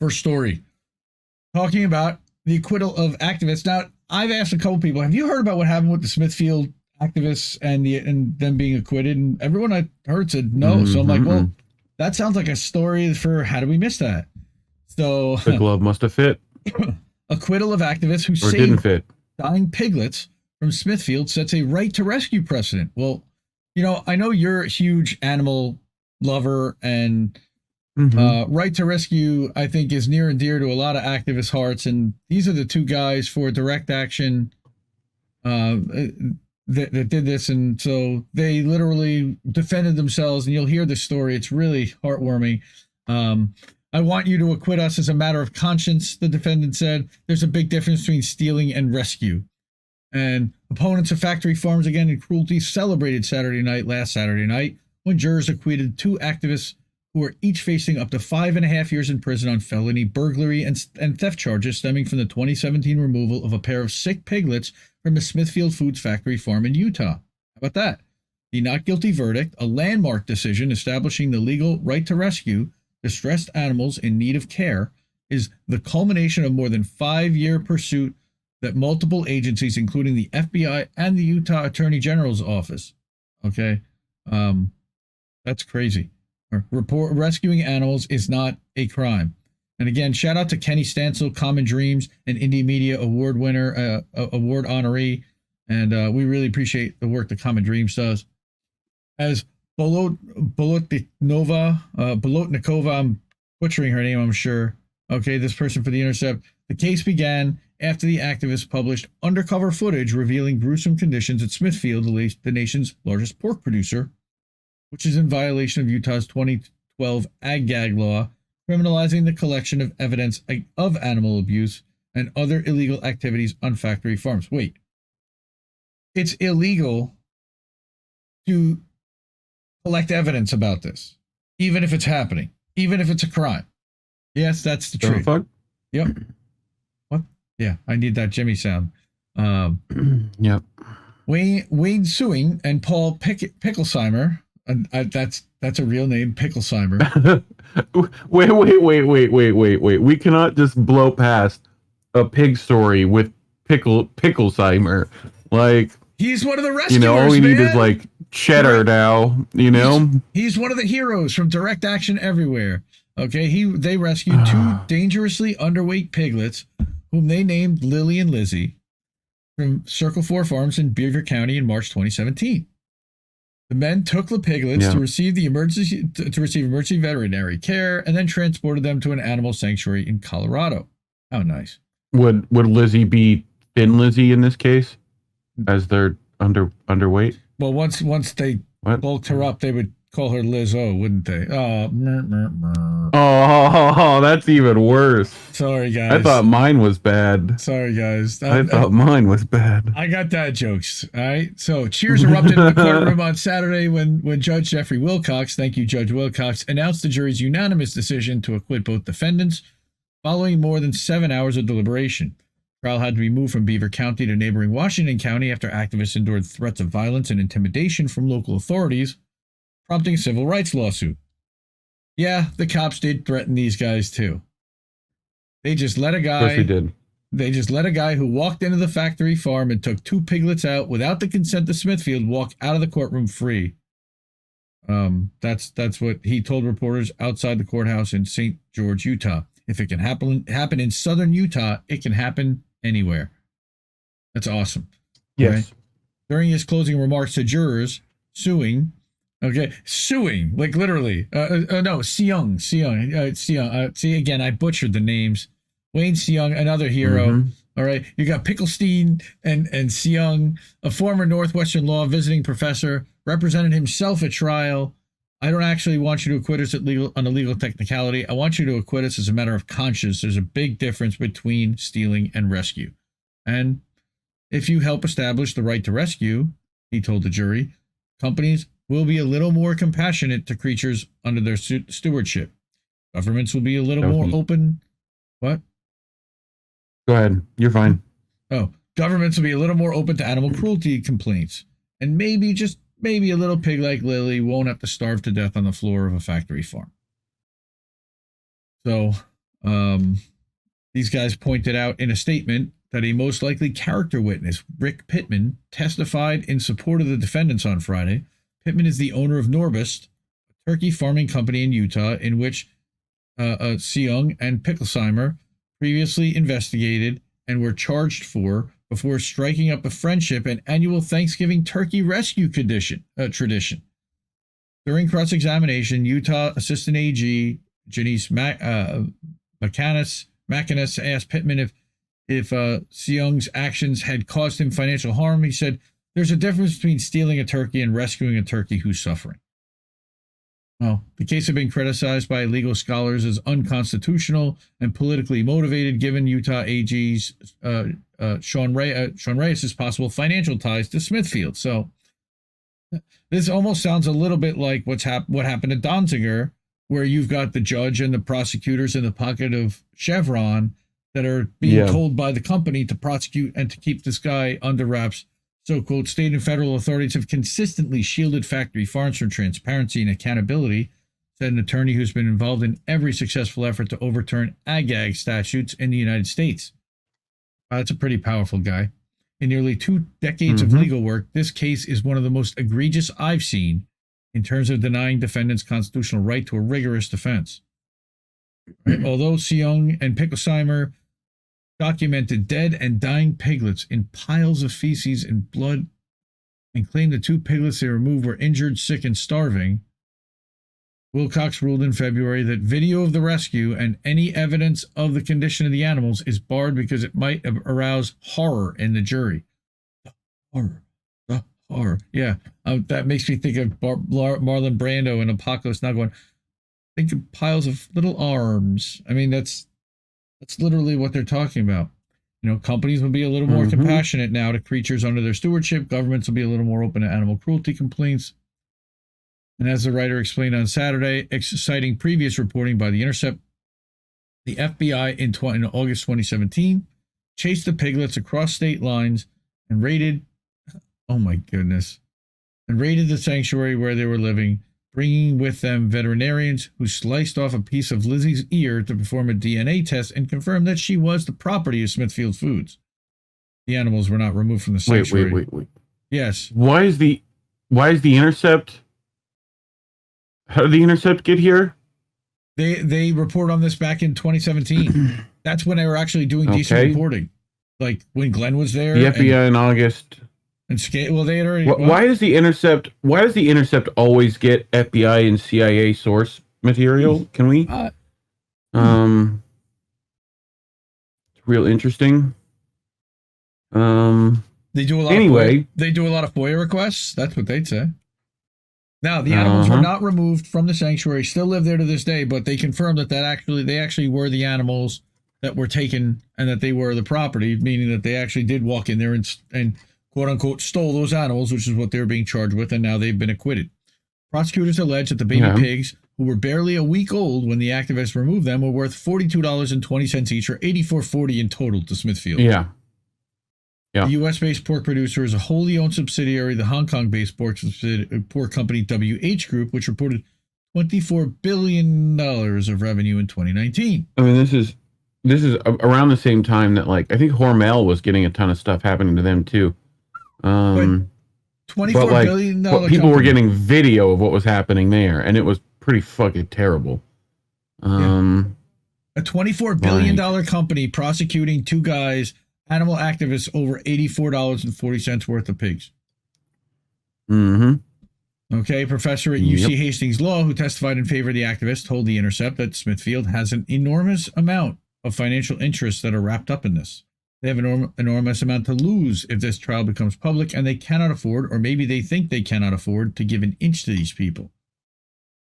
First story, talking about the acquittal of activists. Now, I've asked a couple people, have you heard about what happened with the Smithfield activists and them being acquitted? And everyone I heard said no. So I'm like, well, that sounds like a story for how did we miss that? So the glove must have fit. Acquittal of activists who or saved didn't fit. dying piglets from Smithfield sets a right to rescue precedent. Well, you know, I know you're a huge animal lover, and right to rescue, I think, is near and dear to a lot of activist hearts. And these are the two guys for direct action that did this. And so they literally defended themselves, and you'll hear the story. It's really heartwarming. I want you to acquit us as a matter of conscience, the defendant said. There's a big difference between stealing and rescue. And opponents of factory farms again in cruelty celebrated last Saturday night, when jurors acquitted two activists who are each facing up to 5.5 years in prison on felony burglary and theft charges stemming from the 2017 removal of a pair of sick piglets from a Smithfield Foods factory farm in Utah. How about that? The not guilty verdict, a landmark decision establishing the legal right to rescue distressed animals in need of care, is the culmination of more than 5-year pursuit that multiple agencies, including the FBI and the Utah Attorney General's office. Okay. That's crazy. Rescuing animals is not a crime. And again, shout out to Kenny Stancil, Common Dreams, an Indie Media Award winner, award honoree. And we really appreciate the work that Common Dreams does. As Bolotnikova, I'm butchering her name, I'm sure. Okay, this person for The Intercept. The case began after the activists published undercover footage revealing gruesome conditions at Smithfield, the nation's largest pork producer, which is in violation of Utah's 2012 ag-gag law, criminalizing the collection of evidence of animal abuse and other illegal activities on factory farms. Wait, it's illegal to collect evidence about this, even if it's happening, even if it's a crime. Yes, that's the truth. Fuck? Yep. What? Yeah, I need that Jimi sound. Yep. Wayne Suing and Paul Picklesheimer. That's a real name, Picklesheimer. Wait. We cannot just blow past a pig story with Picklesheimer. Like, he's one of the rescuers. You know, all we need is like cheddar now. You know, he's one of the heroes from Direct Action Everywhere. Okay, they rescued two dangerously underweight piglets, whom they named Lily and Lizzie, from Circle 4 Farms in Beaver County in March 2017. The men took the piglets to receive emergency veterinary care, and then transported them to an animal sanctuary in Colorado. How nice. Would Lizzie be Thin Lizzie in this case, as they're underweight? Well, once they bulked her up, they would call her Lizzo, wouldn't they? Oh, that's even worse. Sorry, guys. I thought mine was bad. Sorry, guys. I thought mine was bad. I got dad jokes. All right. So cheers erupted in the courtroom on Saturday when Judge Jeffrey Wilcox, thank you, Judge Wilcox, announced the jury's unanimous decision to acquit both defendants following more than 7 hours of deliberation. Trial had to be moved from Beaver County to neighboring Washington County after activists endured threats of violence and intimidation from local authorities, prompting a civil rights lawsuit. Yeah, the cops did threaten these guys too. They just let a guy. Yes, they did. They just let a guy who walked into the factory farm and took two piglets out without the consent of Smithfield walk out of the courtroom free. That's what he told reporters outside the courthouse in St. George, Utah. If it can happen in southern Utah, it can happen anywhere. That's awesome. Yes. Right? During his closing remarks to jurors, suing, like literally. Seung. See, again, I butchered the names. Wayne Seung, another hero. Mm-hmm. All right. You got Picklestein and Seung, a former Northwestern law visiting professor, represented himself at trial. I don't actually want you to acquit us on a legal technicality. I want you to acquit us as a matter of conscience. There's a big difference between stealing and rescue. And if you help establish the right to rescue, he told the jury, companies will be a little more compassionate to creatures under their stewardship. Governments will be a little more open. What? Go ahead. You're fine. Oh, governments will be a little more open to animal cruelty complaints. And maybe a little pig like Lily won't have to starve to death on the floor of a factory farm. So, These guys pointed out in a statement that a most likely character witness, Rick Pittman, testified in support of the defendants on Friday. Pittman is the owner of Norbist, a turkey farming company in Utah, in which Seung and Picklesheimer previously investigated and were charged for before striking up a friendship and annual Thanksgiving turkey rescue tradition. During cross-examination, Utah Assistant AG Janice McAnnis asked Pittman if Seung's actions had caused him financial harm. He said, "There's a difference between stealing a turkey and rescuing a turkey who's suffering." Well, the case had been criticized by legal scholars as unconstitutional and politically motivated, given Utah AG's Sean Reyes' possible financial ties to Smithfield. So this almost sounds a little bit like what happened to Donziger, where you've got the judge and the prosecutors in the pocket of Chevron that are being told by the company to prosecute and to keep this guy under wraps. So, quote, state and federal authorities have consistently shielded factory farms from transparency and accountability, said an attorney who's been involved in every successful effort to overturn ag statutes in the United States. That's a pretty powerful guy. In nearly 2 decades of legal work, this case is one of the most egregious I've seen in terms of denying defendants' constitutional right to a rigorous defense. Although Seung and Picklesheimer documented dead and dying piglets in piles of feces and blood and claimed the 2 piglets they removed were injured, sick, and starving, Wilcox ruled in February that video of the rescue and any evidence of the condition of the animals is barred because it might arouse horror in the jury. The horror. Yeah, that makes me think of Marlon Brando in Apocalypse Now going, think of piles of little arms. I mean, that's literally what they're talking about. You know, companies will be a little more compassionate now to creatures under their stewardship. Governments will be a little more open to animal cruelty complaints. And as the writer explained on Saturday, citing previous reporting by The Intercept, the FBI in August 2017 chased the piglets across state lines and raided the sanctuary where they were living, bringing with them veterinarians who sliced off a piece of Lizzie's ear to perform a DNA test and confirm that she was the property of Smithfield Foods. The animals were not removed from the sanctuary. Wait. Yes. Why is the Intercept? How did the Intercept get here? They report on this back in 2017. That's when they were actually doing decent reporting. Like when Glenn was there. The FBI in August. And they had already. Why does the Intercept always get FBI and CIA source material? Can we? It's real interesting. They do a lot. They do a lot of FOIA requests. That's what they'd say. Now the animals were not removed from the sanctuary. Still live there to this day, but they confirmed that they actually were the animals that were taken and that they were the property, meaning that they actually did walk in there and quote unquote stole those animals, which is what they were being charged with, and now they've been acquitted. Prosecutors allege that the baby pigs, who were barely a week old when the activists removed them, were worth $42.20 each, or $84.40 in total to Smithfield. Yeah. The U.S.-based pork producer is a wholly owned subsidiary of the Hong Kong-based pork company WH Group, which reported $24 billion of revenue in 2019. I mean, this is around the same time that, like, I think Hormel was getting a ton of stuff happening to them too. $24 billion people were getting video of what was happening there, and it was pretty fucking terrible. A $24 billion company prosecuting 2 guys, animal activists, over $84.40 worth of pigs. Okay, professor at UC Hastings Law, who testified in favor of the activists, told The Intercept that Smithfield has an enormous amount of financial interests that are wrapped up in this. They have an enormous amount to lose if this trial becomes public, and they cannot afford, or maybe they think they cannot afford, to give an inch to these people.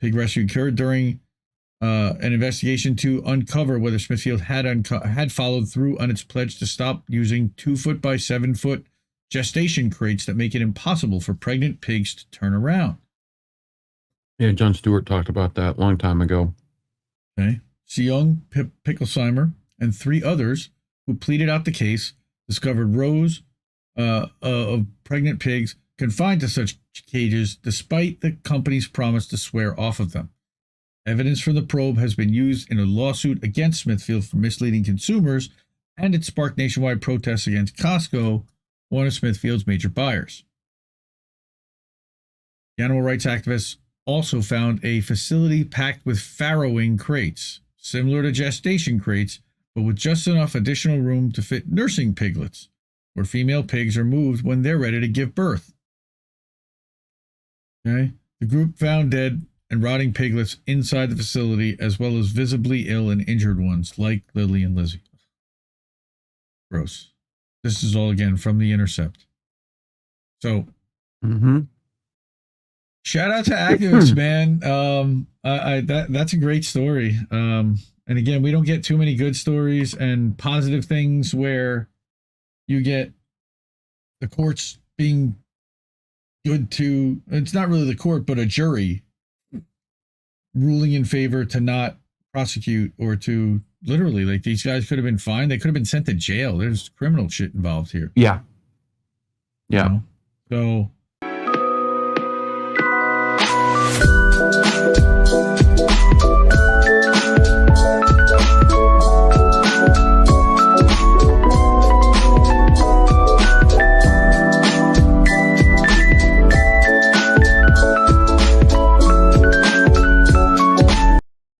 Pig rescue occurred during an investigation to uncover whether Smithfield had followed through on its pledge to stop using 2-foot by 7-foot gestation crates that make it impossible for pregnant pigs to turn around. Yeah, Jon Stewart talked about that a long time ago. Okay. Seung, Picklesheimer, and 3 others who pleaded out the case discovered rows of pregnant pigs confined to such cages despite the company's promise to swear off of them. Evidence from the probe has been used in a lawsuit against Smithfield for misleading consumers, and it sparked nationwide protests against Costco, one of Smithfield's major buyers. The animal rights activists also found a facility packed with farrowing crates, similar to gestation crates, but with just enough additional room to fit nursing piglets, where female pigs are moved when they're ready to give birth. Okay. The group found dead and rotting piglets inside the facility, as well as visibly ill and injured ones like Lily and Lizzie. Gross. This is all again from The Intercept. So, shout out to activists, man. That's a great story. And again, we don't get too many good stories and positive things where you get the courts being good to, it's not really the court, but a jury ruling in favor to not prosecute or to literally, like, these guys could have been fined. They could have been sent to jail. There's criminal shit involved here. Yeah. Yeah. You know? So